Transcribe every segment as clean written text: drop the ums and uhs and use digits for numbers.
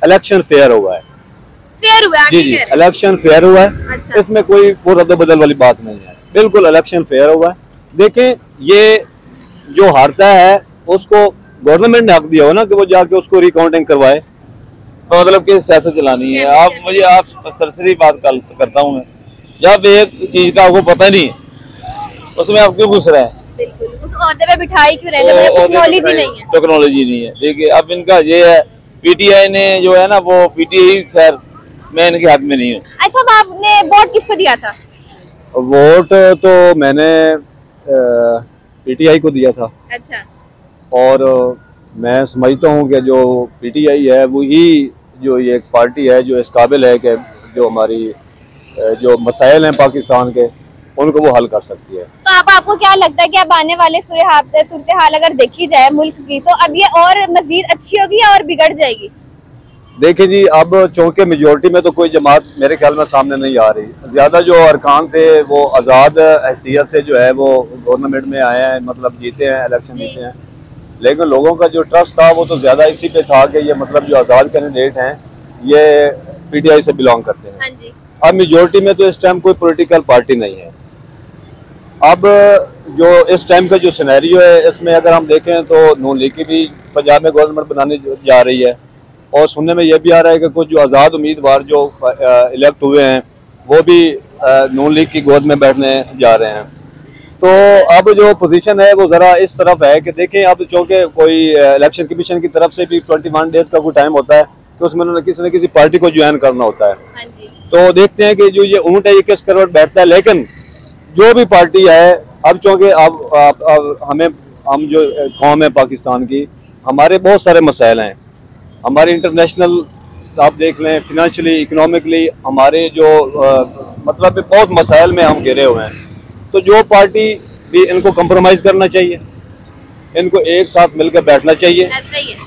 Election fair हुआ है। Fair हुआ है? जी जी, इलेक्शन फेयर हुआ है। अच्छा। इसमें कोई रद्द बदल वाली बात नहीं है, बिल्कुल इलेक्शन फेयर हुआ है। देखें, ये जो हारता है उसको गवर्नमेंट ने हक दिया हो ना कि वो जाके उसको रिकाउंटिंग करवाए, तो मतलब कि सियासत चलानी है। आप मुझे आप सरसरी बात करता हूँ मैं, जब एक चीज का आपको पता नहीं है उसमें आप क्यों घुस रहे हैं? बिल्कुल, उस ओहदे पे बिठाई क्यों रहे हैं? टेक्नोलॉजी नहीं है। टेक्नोलॉजी नहीं है, देखिए अब इनका ये है, पीटीआई ने जो है ना वो पीटीआई, खैर मैं इनके हक में नहीं हूँ। अच्छा, अब आपने वोट किसको दिया था? वोट तो मैंने पीटीआई को दिया था। अच्छा। और मैं समझता हूँ कि जो पीटीआई है वही जो ये एक पार्टी है जो इस काबिल है कि जो हमारी जो मसाइल हैं पाकिस्तान के उनको वो हल कर सकती है। तो आपको क्या लगता है कि अब आने वाले सूरत हाल अगर देखी जाए मुल्क की, तो अब ये और मजीद अच्छी होगी या और बिगड़ जाएगी? देखिए जी, अब चूंकि मेजोरिटी में तो कोई जमात मेरे ख्याल में सामने नहीं आ रही। ज़्यादा जो अरकान थे वो आज़ाद हैसियत से जो है वो गवर्नमेंट में आए हैं, मतलब जीते हैं, इलेक्शन जीते हैं। लेकिन लोगों का जो ट्रस्ट था वो तो ज़्यादा इसी पे था कि ये मतलब जो आज़ाद कैंडिडेट हैं ये पीटीआई से बिलोंग करते हैं। हाँ जी। अब मेजोरिटी में तो इस टाइम कोई पॉलिटिकल पार्टी नहीं है। अब जो इस टाइम का जो सिनेरियो है इसमें अगर हम देखें तो नून लीग की भी पंजाब में गवर्नमेंट बनाने जा रही है, और सुनने में यह भी आ रहा है कि कुछ जो आज़ाद उम्मीदवार जो इलेक्ट हुए हैं वो भी नून लीग की गोद में बैठने जा रहे हैं। तो अब जो पोजीशन है वो ज़रा इस तरफ है कि देखें, अब चूँकि कोई इलेक्शन कमीशन की तरफ से भी 21 डेज का कोई टाइम होता है तो उसमें उन्होंने किसी न किसी पार्टी को ज्वाइन करना होता है। हाँ जी। तो देखते हैं कि जो ये ऊँट है ये किस करवट बैठता है। लेकिन जो भी पार्टी है, अब चूँकि अब हम जो कौम है पाकिस्तान की, हमारे बहुत सारे मसाइल हैं। हमारे इंटरनेशनल आप देख लें, फिनेंशियली, इकोनॉमिकली हमारे जो मतलब बहुत मसाइल में हम घिरे हुए हैं। तो जो पार्टी भी इनको कंप्रोमाइज़ करना चाहिए, इनको एक साथ मिलकर बैठना चाहिए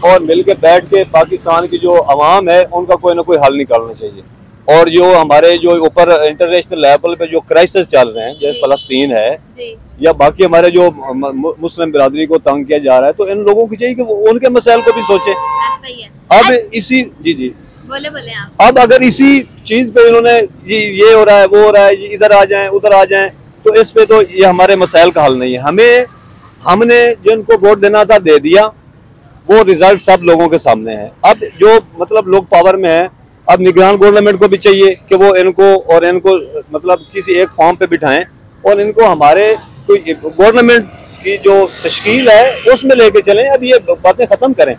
और मिलकर बैठ के पाकिस्तान की जो अवाम है उनका कोई ना कोई हल निकालना चाहिए। और जो हमारे जो ऊपर इंटरनेशनल लेवल पे जो क्राइसिस चल रहे हैं, जैसे फ़लस्तीन है या बाकी हमारे जो मुस्लिम बिरादरी को तंग किया जा रहा है, तो इन लोगों की चाहिए कि वो उनके मसाइल को भी सोचें। अब इसी जी बोले आप। अब अगर इसी चीज़ पे इन्होंने ये हो रहा है, वो हो रहा है, इधर आ जाएं, उधर आ जाएं, तो इस पे तो ये हमारे मसाइल का हल नहीं है। हमने जिनको वोट देना था दे दिया, वो रिजल्ट सब लोगों के सामने है। अब जो मतलब लोग पावर में है, अब निगरान गवर्नमेंट को भी चाहिए कि वो इनको मतलब किसी एक फॉर्म पे बिठाएं और इनको हमारे कोई गवर्नमेंट की जो तश्कील है उसमें लेके चलें। अब ये बातें खत्म करें।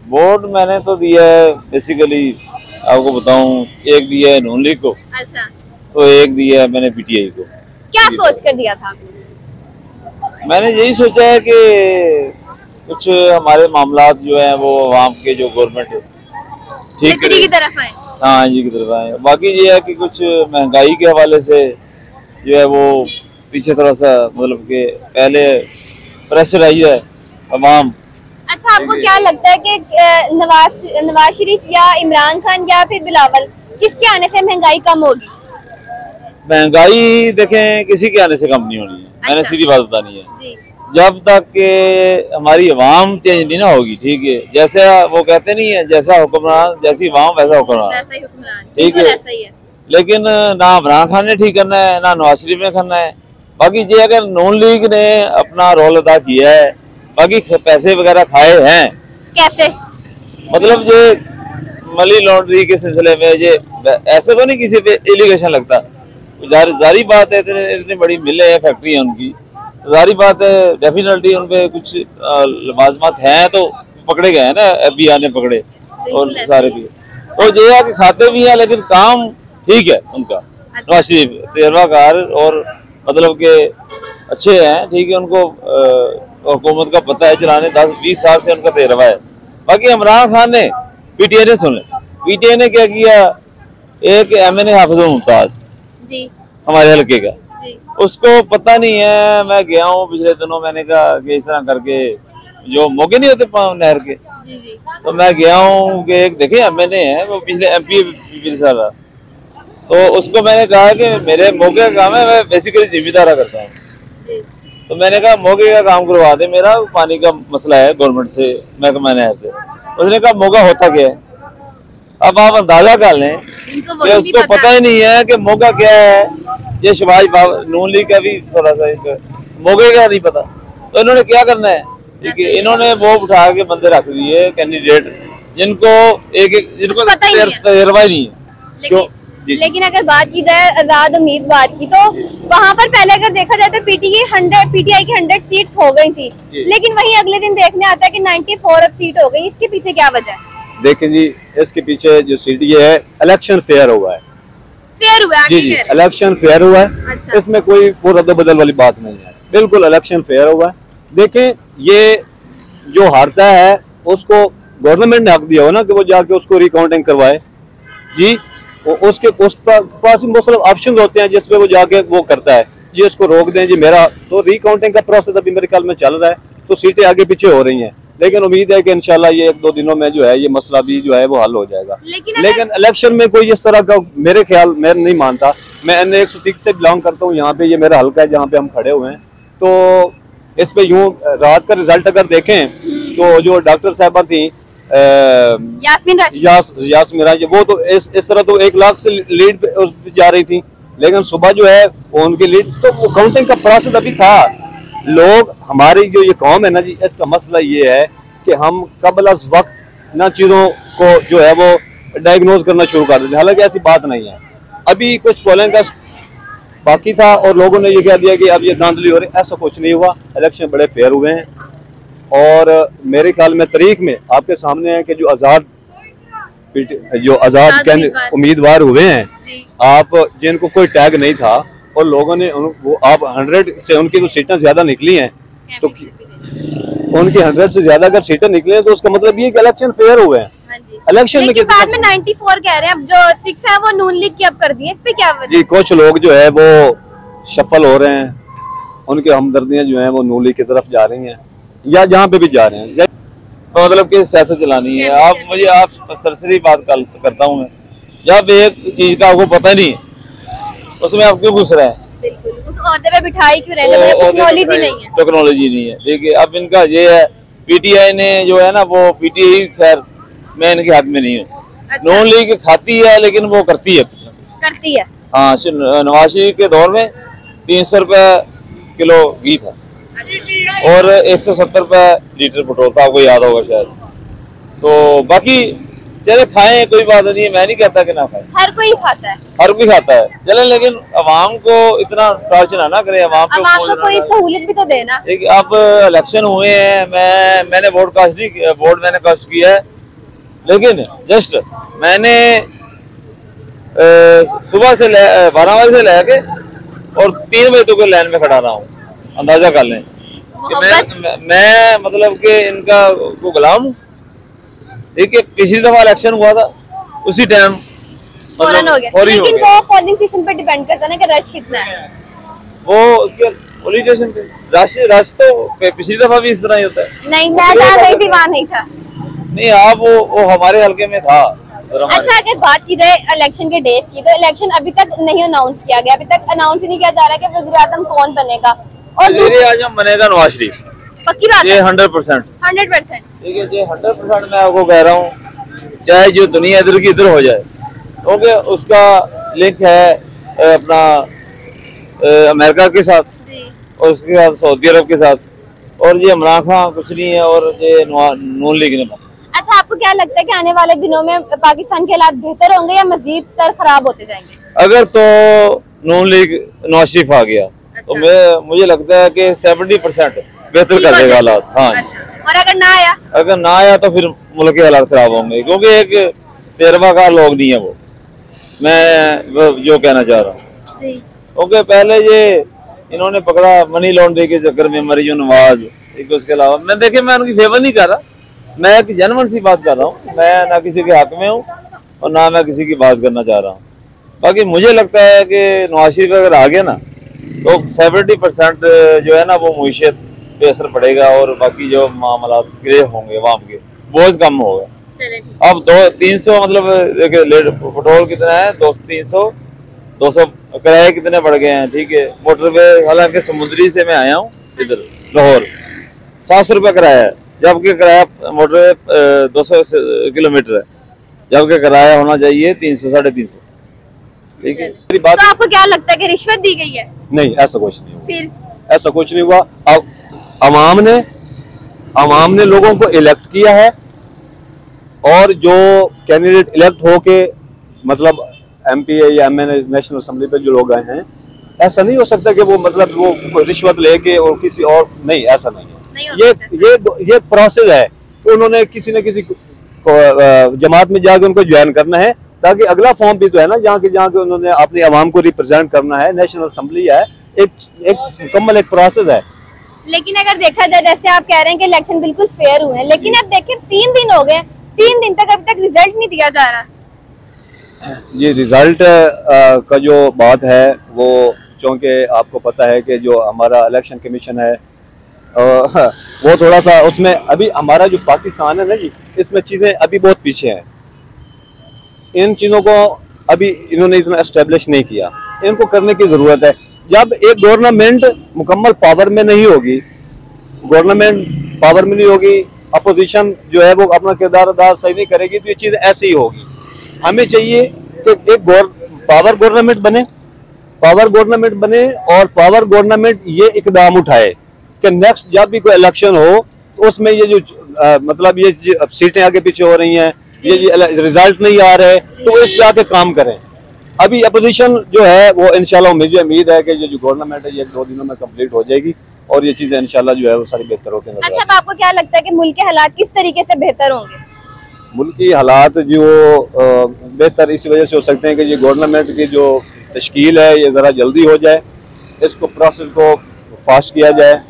वोट मैंने तो दिया है, बेसिकली आपको बताऊं, एक दिया है नून लीग को। अच्छा। तो एक दिया है मैंने पीटीआई को। क्या सोच कर दिया था? मैंने यही सोचा है कि कुछ हमारे मामलात जो हैं वो आवाम के, जो गवर्नमेंट ठीक की तरफ आए। हाँ जी, की तरफ आए। बाकी ये है कि कुछ महंगाई के हवाले से जो है वो पीछे थोड़ा सा, मतलब कि पहले प्रेशराइज है अवाम। अच्छा, आपको क्या लगता है कि नवाज शरीफ या इमरान खान या फिर बिलावल, किसके आने से महंगाई कम होगी? महंगाई देखें किसी के आने से कम नहीं होनी है। मैंने सीधी बात बतानी है जी। जब तक के हमारी अवाम चेंज नहीं ना होगी, ठीक है, जैसे वो कहते नहीं है, जैसा हुक्मरान जैसी अवाम वैसा हुक्मरान, ठीक है। लेकिन ना इमरान खान ने ठीक करना है, ना नवाज शरीफ ने करना है। बाकी ये अगर नून लीग ने अपना रोल अदा किया है, बाकी पैसे वगैरह खाए हैं, कैसे मतलब ये मनी लॉन्ड्री के सिलसिले में, ये ऐसे तो नहीं किसी पे एलिगेशन लगता। जारी बात है, इतनी बड़ी मिलें हैं, फैक्ट्री है उनकी, जारी बात है डेफिनेटली उन पे कुछ लवाजमात हैं तो पकड़े गए हैं ना, FBI ने पकड़े और सारे भी। तो ये है कि खाते भी हैं लेकिन काम ठीक है उनका। नवाज शरीफ तजर्बाकार और मतलब के अच्छे हैं, ठीक है, उनको हुकूमत का पता है चलाने, 10-20 साल से उनका तजर्बा है। बाकी इमरान खान ने, पीटीआई ने, सुन लें पीटीआई ने क्या किया, एक MNA हाफिजुल मुमताज हमारे हल्के का, उसको पता नहीं है। मैं गया हूँ पिछले दिनों, मैंने कहा कि इस तरह करके जो मौके नहीं होते नहर के, तो मैं गया हूँ कि एक देखे MNA है, वो पिछले MP साल, तो उसको मैंने कहा कि मेरे मौके का काम है, मैं बेसिकली जिम्मेदारा करता हूँ। तो मैंने कहा मौके का काम करवा दे, मेरा पानी का मसला है गवर्नमेंट से, महकमा नहर से। उसने कहा मौका होता क्या है? अब आप अंदाजा कर लें कि उसको पता ही नहीं है कि मौका क्या है। ये शहबाज नून लीग का भी थोड़ा सा मौके का नहीं पता, तो इन्होंने क्या करना है? ठीक है, इन्होंने वो उठा के बंदे रख दिए कैंडिडेट जिनको जिनको तजर्बा ही नहीं है। क्यों? लेकिन अगर बात की जाए आजाद उम्मीदवार की, तो वहाँ पर पहले अगर देखा जाए तो पीटीआई की 100 सीट्स हो गई थी, लेकिन वहीं अगले दिन देखने आता है कि 94 अब सीट हो गई। इसके पीछे क्या वजह है? देखें जी, इसके पीछे जो सीट ये है, इलेक्शन फेयर हुआ है। फेयर हुआ है? जी, इलेक्शन फेयर हुआ है। अच्छा। इसमें कोई रद्द बदल वाली बात नहीं है, बिल्कुल इलेक्शन फेयर हुआ है। देखें, ये जो हारता है उसको गवर्नमेंट ने हक दिया हो ना कि वो जाके उसको रिकाउंटिंग करवाए जी। उसके पास मतलब ऑप्शन होते हैं जिसपे वो जाके वो करता है जी, इसको रोक दें जी मेरा। तो रिकाउंटिंग का प्रोसेस अभी मेरे ख्याल में चल रहा है, तो सीटें आगे पीछे हो रही हैं, लेकिन उम्मीद है कि इंशाल्लाह ये 1-2 दिनों में जो है ये मसला भी जो है वो हल हो जाएगा। लेकिन इलेक्शन में कोई इस तरह का मेरे ख्याल मैं नहीं मानता। मैं NA 130 से बिलोंग करता हूँ, यहाँ पे ये मेरा हल्का है जहाँ पे हम खड़े हुए हैं। तो इस पे यूं रात का रिजल्ट अगर देखें तो जो डॉक्टर साहबा थी यास्मीन राज, वो तो इस तरह तो 1 लाख से लीड पे जा रही थी, लेकिन सुबह जो है वो उनकी लीड, तो वो काउंटिंग का प्रोसेस अभी था। लोग हमारी जो ये कौम है ना जी, इसका मसला ये है कि हम कबल अज़ वक्त ना चीज़ों को जो है वो डायग्नोज करना शुरू कर देते, हालांकि ऐसी बात नहीं है। अभी कुछ पोलिंग का बाकी था और लोगों ने ये कह दिया कि अब ये धांधली हो रही, ऐसा कुछ नहीं हुआ। इलेक्शन बड़े फेयर हुए हैं और मेरे ख्याल में तारीख में आपके सामने है कि जो आज़ाद उम्मीदवार हुए हैं, आप जिनको कोई टैग नहीं था और लोगों ने वो आप 100 से उनकी तो सीटें ज्यादा निकली हैं, तो उनकी 100 से ज्यादा अगर सीटें निकली हैं तो उसका मतलब ये कि इलेक्शन फेयर हुए हैं। इलेक्शन में बाद में 94 कह रहे हैं, अब जो 6 है वो नून लीग की अब कर दी है, इस पे क्या वजह? जी, कुछ लोग जो है वो शफल हो रहे हैं, उनकी हमदर्दियां जो है वो नून लीग की तरफ जा रही हैं या जहाँ पे भी जा रहे हैं, तो मतलब कि सियासत चलानी है। आप सरसरी बात करता हूँ मैं, जब एक चीज का आपको पता नहीं है उसमें आप क्यों घुस रहे हैं? बिल्कुल, उस ओहदे पे बिठाई क्यों रहे हैं? टेक्नोलॉजी नहीं है, टेक्नोलॉजी नहीं है। देखिए, अब इनका ये है, पीटीआई ने जो है ना वो पीटीआई, खैर मैं इनके हाथ में नहीं हूँ। अच्छा। नून लीग खाती है लेकिन वो करती है करती है। हाँ, नवाज शरीफ के दौर में 300 रुपए किलो घी था और 170 रुपए लीटर पेट्रोल था, आपको याद होगा शायद। तो बाकी चले खाएं, कोई बात नहीं है, मैं नहीं कहता कि ना खाएं, हर कोई खाता है, हर कोई खाता है, चले, लेकिन अवाम को इतना टॉर्चर ना करें। अवाम को कोई सहूलियत भी तो देना। अब इलेक्शन हुए हैं, मैंने वोट मैंने कास्ट किया है, लेकिन जस्ट मैंने सुबह से 12 बजे से लेके और 3 बजे तक लाइन में खड़ा रहा हूँ। अंदाजा कर लें कि मैं मतलब कि इनका को गुलाम हूँ। देखिए, पिछली दफा इलेक्शन हुआ था उसी टाइम फौरन हो गया, लेकिन वो पोलिंग स्टेशन पर डिपेंड करता है ना कि रश कितना है। वो उसके पोलिंग स्टेशन पे रश तो पिछली दफा भी इस तरह ही होता है। नहीं, मैं आ गई थी, वहाँ नहीं था। नहीं, आप वो हमारे हल्के में था। अच्छा, अगर बात की जाए इलेक्शन के डेज की, तो इलेक्शन अभी तक नहीं अनाउंस किया गया, अभी तक अनाउंस ही नहीं किया जा रहा कि वज़ीर आज़म कौन बनेगा। और वज़ीर-ए-आज़म बनेगा नवाज शरीफ, पक्की बात है, 100%। ठीक है जी, 100% मैं आपको कह रहा हूँ, चाहे जो दुनिया इधर की इधर हो जाए, क्योंकि उसका लिंक है अपना अमेरिका के साथ और उसके साथ सऊदी अरब के साथ, और ये इमरान खान कुछ नहीं है और ये नून लीग ने। अच्छा, आपको क्या लगता है कि आने वाले दिनों में पाकिस्तान के हालात बेहतर होंगे या मजीद तर खराब होते जाएंगे? अगर तो नून लीग नवाज शरीफ आ गया, अच्छा, तो मुझे लगता है कि 70% बेहतर कर देगा हालात। हाँ। अच्छा। और अगर ना आया तो फिर मुल्क के हालात खराब होंगे, क्योंकि एक तजर्बाकार लोग नहीं है वो, मैं जो कहना चाह रहा हूँ। क्योंकि पहले ये इन्होंने पकड़ा मनी लॉन्ड्रिंग के चक्कर में मरियम नवाज, उसके अलावा मैं उनकी फेवर नहीं कर रहा, मैं एक जेन्युइन सी बात कर रहा हूँ। मैं ना किसी के हक में हूँ और ना मैं किसी की बात करना चाह रहा हूँ। बाकी मुझे लगता है कि नवाज शरीफ अगर आ गया ना तो 70% जो है ना वो मुईशत पे असर पड़ेगा और बाकी जो मामला क्लियर होंगे वहाँ के बोझ कम होगा। अब 200-300 मतलब पेट्रोल कितना है, 200 किराए कितने बढ़ गए हैं। ठीक है, मोटरवे, हालांकि समुद्री से मैं आया हूँ इधर लाहौर, 700 रुपये किराया है, जबकि किराया मोटरवे 200 किलोमीटर है। जबकि किराया होना चाहिए 300 350। ठीक है, मेरी बात। तो आपको क्या लगता है कि रिश्वत दी गई है? नहीं, ऐसा कुछ नहीं हुआ, फिर ऐसा कुछ नहीं हुआ। अब अवाम ने लोगों को इलेक्ट किया है, और जो कैंडिडेट इलेक्ट होके मतलब MP या MN नेशनल असेंबली पे जो लोग आए हैं, ऐसा नहीं हो सकता कि वो मतलब वो रिश्वत लेके और किसी और, नहीं, ऐसा नहीं है। ये प्रोसेस है कि उन्होंने किसी न किसी जमात में जाके उनको ज्वाइन करना है, ताकि अगला फॉर्म भी तो है ना, जहाँ के उन्होंने अपनी आवाम को रिप्रेजेंट करना है। नेशनल असेंबली है, एक मुकम्मल एक प्रोसेस है। लेकिन अगर देखा जाए, जैसे आप कह रहे हैं कि इलेक्शन बिल्कुल फेयर हुए हैं, लेकिन अब देखें 3 दिन हो गए, 3 दिन तक अभी तक रिजल्ट नहीं दिया जा रहा। ये रिजल्ट का जो बात है वो, चूँकि आपको पता है कि जो हमारा इलेक्शन कमीशन है वो थोड़ा सा उसमें अभी हमारा जो पाकिस्तान है ना जी, इसमें चीज़ें अभी बहुत पीछे हैं। इन चीज़ों को अभी इन्होंने इतना एस्टेब्लिश नहीं किया, इनको करने की ज़रूरत है। जब एक गवर्नमेंट मुकम्मल पावर में नहीं होगी, गवर्नमेंट पावर में नहीं होगी, अपोजिशन जो है वो अपना किरदार अदा सही नहीं करेगी, तो ये चीज़ ऐसी ही होगी। हमें चाहिए कि एक पावर गवर्नमेंट बने और पावर गवर्नमेंट ये इकदाम उठाए कि नेक्स्ट जब भी कोई इलेक्शन हो तो उसमें ये जो मतलब ये सीटें आगे पीछे हो रही हैं, ये रिजल्ट नहीं आ रहे, तो इस पे आके काम करें। अभी अपोजिशन जो है वो इंशाल्लाह मुझे उम्मीद है कि ये जो गवर्नमेंट है ये 2 दिनों में कंप्लीट हो जाएगी और ये चीज़ें इंशाल्लाह जो है वो सारी बेहतर होती हैं। अच्छा, अब आपको क्या लगता है कि मुल्क के हालात किस तरीके से बेहतर होंगे? मुल्क की हालात जो बेहतर इसी वजह से हो सकते हैं कि ये गवर्नमेंट की जो तश्कील है ये ज़रा जल्दी हो जाए, इसको प्रोसेस को फास्ट किया जाए,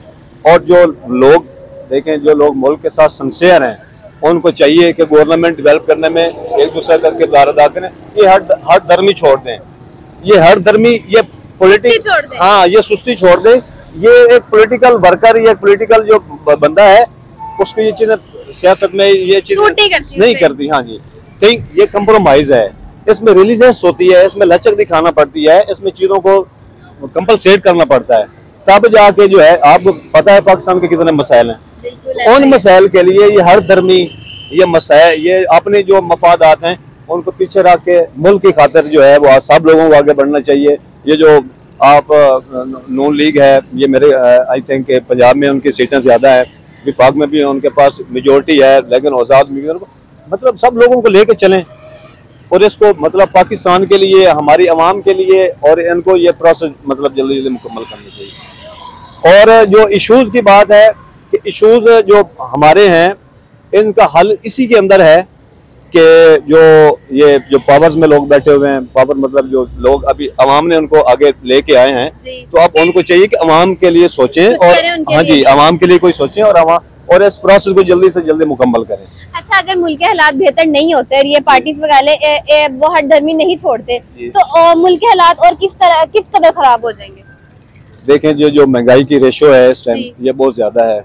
और जो लोग देखें, जो लोग मुल्क के साथ सिंसियर हैं, उनको चाहिए कि गवर्नमेंट डेवलप करने में एक दूसरे का किरदार अदा करें। ये हर धर्मी छोड़ दें, ये हर धर्मी, ये पॉलिटिक्स, हाँ, ये सुस्ती छोड़ दें। ये एक पॉलिटिकल वर्कर, ये पॉलिटिकल जो बंदा है, उसको ये चीज़ें सियासत में ये चीज़ें नहीं करती। हाँ जी, कहीं ये कंप्रोमाइज है, इसमें रिलीजियस होती है, इसमें लचक दिखाना पड़ती है, इसमें चीज़ों को कंपलसेट करना पड़ता है, तब जाके जो है, आपको पता है पाकिस्तान के कितने मसाइल हैं। उन मसाइल के लिए ये हर धर्मी ये मसाइल, ये अपने जो मफादात हैं उनको पीछे रख के मुल्क की खातिर जो है वो सब लोगों को आगे बढ़ना चाहिए। ये जो आप नून लीग है, ये मेरे आई थिंक पंजाब में उनकी सीटें ज़्यादा है, विफाक में भी उनके पास मेजोरिटी है, लेकिन आज़ाद मतलब सब लोगों को लेके चलें और इसको मतलब पाकिस्तान के लिए, हमारी आवाम के लिए, और इनको ये प्रोसेस मतलब जल्दी जल्दी मुकम्मल करनी चाहिए। और जो इश्यूज़ की बात है कि इश्यूज़ जो हमारे हैं इनका हल इसी के अंदर है कि ये जो पावर्स में लोग बैठे हुए हैं, पावर मतलब जो लोग अभी अवाम ने उनको आगे लेके आए हैं, तो अब उनको चाहिए कि अवाम के लिए सोचें, और हाँ जी, अवाम के लिए कोई सोचें और इस प्रोसेस को जल्दी से जल्दी मुकम्मल करें। अच्छा, अगर मुल्क के हालात बेहतर नहीं होते और ये पार्टीज वगैरह वो हर धर्मी नहीं छोड़ते, तो मुल्क के हालात और किस कदर खराब हो जाएंगे? देखें, जो महंगाई की रेशो है इस टाइम, ये बहुत ज्यादा है।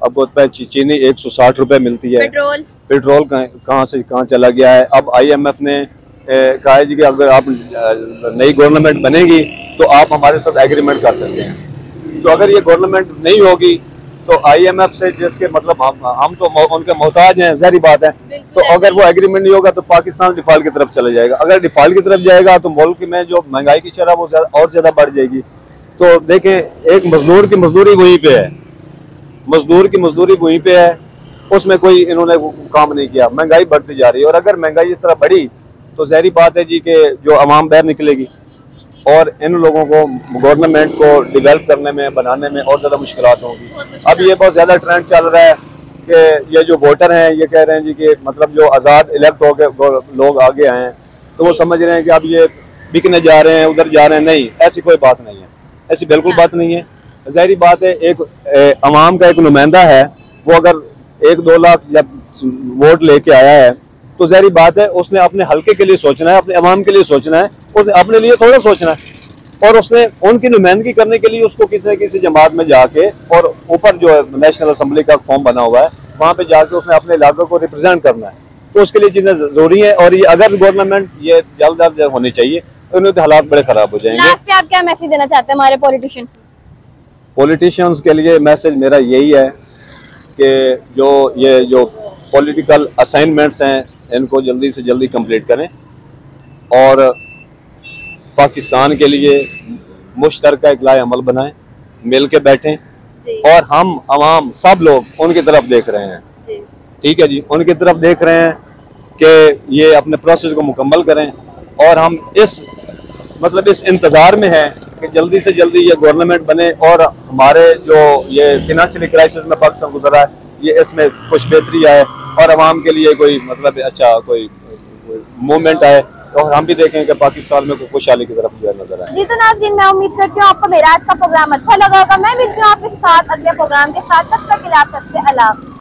अब चीनी 160 रुपए मिलती है, पेट्रोल कहाँ से कहाँ चला गया है। अब IMF ने कहा है कि अगर आप नई गवर्नमेंट बनेगी तो आप हमारे साथ एग्रीमेंट कर सकते हैं। तो अगर ये गवर्नमेंट नहीं होगी तो IMF से जिसके मतलब हम तो उनके मोहताज हैं, ज़ाहिर बात है। तो अगर वो एग्रीमेंट नहीं होगा तो पाकिस्तान डिफॉल्ट की तरफ चला जाएगा। अगर डिफॉल्ट की तरफ जाएगा तो मुल्क में जो महंगाई की शरह वो और ज़्यादा बढ़ जाएगी। तो देखें, एक मजदूर की मजदूरी वहीं पे है, उसमें कोई इन्होंने काम नहीं किया। महंगाई बढ़ती जा रही है, और अगर महंगाई इस तरह बढ़ी तो ज़ाहिर बात है जी कि जो आवाम बाहर निकलेगी और इन लोगों को गवर्नमेंट को डेवलप करने में, बनाने में और ज़्यादा मुश्किलात होंगी। अब ये बहुत ज़्यादा ट्रेंड चल रहा है कि ये जो वोटर हैं ये कह रहे हैं जी कि मतलब जो आज़ाद इलेक्ट हो के लोग आगे आए हैं तो वो समझ रहे हैं कि अब ये बिकने जा रहे हैं, उधर जा रहे हैं। नहीं, ऐसी कोई बात नहीं है, ऐसी बिल्कुल बात नहीं है। ज़ाहिर बात है, एक अवाम का एक नुमाइंदा है, वो अगर 1-2 लाख जब वोट लेके आया है तो ज़ाहिर बात है उसने अपने हल्के के लिए सोचना है, अपने अवाम के लिए सोचना है, उसने अपने लिए थोड़ा सोचना है। और उसने उनकी नुमाइंदगी करने के लिए उसको किसी न किसी जमात में जाके, और ऊपर जो नेशनल असेंबली का फॉर्म बना हुआ है वहाँ पे जाके उसने अपने इलाके को रिप्रेजेंट करना है। तो उसके लिए चीज़ें ज़रूरी हैं, और ये अगर गवर्नमेंट ये जल्द होनी चाहिए तो हालात बड़े ख़राब हो जाएंगे। लास्ट पे आप क्या मैसेज देना चाहते हैं हमारे पॉलिटिशियंस के लिए? मैसेज मेरा यही है कि जो पॉलिटिकल असाइनमेंट्स हैं इनको जल्दी से जल्दी कंप्लीट करें और पाकिस्तान के लिए मुश्तरका इक़लाए अमल बनाएं, मिल के बैठें और हम अवाम सब लोग उनकी तरफ देख रहे हैं। ठीक है जी, उनकी तरफ देख रहे हैं कि ये अपने प्रोसेस को मुकम्मल करें और हम इस इंतज़ार में हैं कि जल्दी से जल्दी ये गवर्नमेंट बने और हमारे जो ये फिनेंशियल क्राइसिस में पाकिस्तान गुजरा है ये इसमें कुछ बेहतरी आए और अवाम के लिए कोई अच्छा कोई मूवमेंट आए और हम भी देखें कि पाकिस्तान में कोई खुशहाली की तरफ जो नजर आए। जी तो नाज़रीन, मैं उम्मीद करती हूँ आपको मेरा आज का प्रोग्राम अच्छा लगा होगा। मैं मिलती हूँ आपके साथ अगले प्रोग्राम के साथ, तब तक के लिए आप सबसे अल्लाह।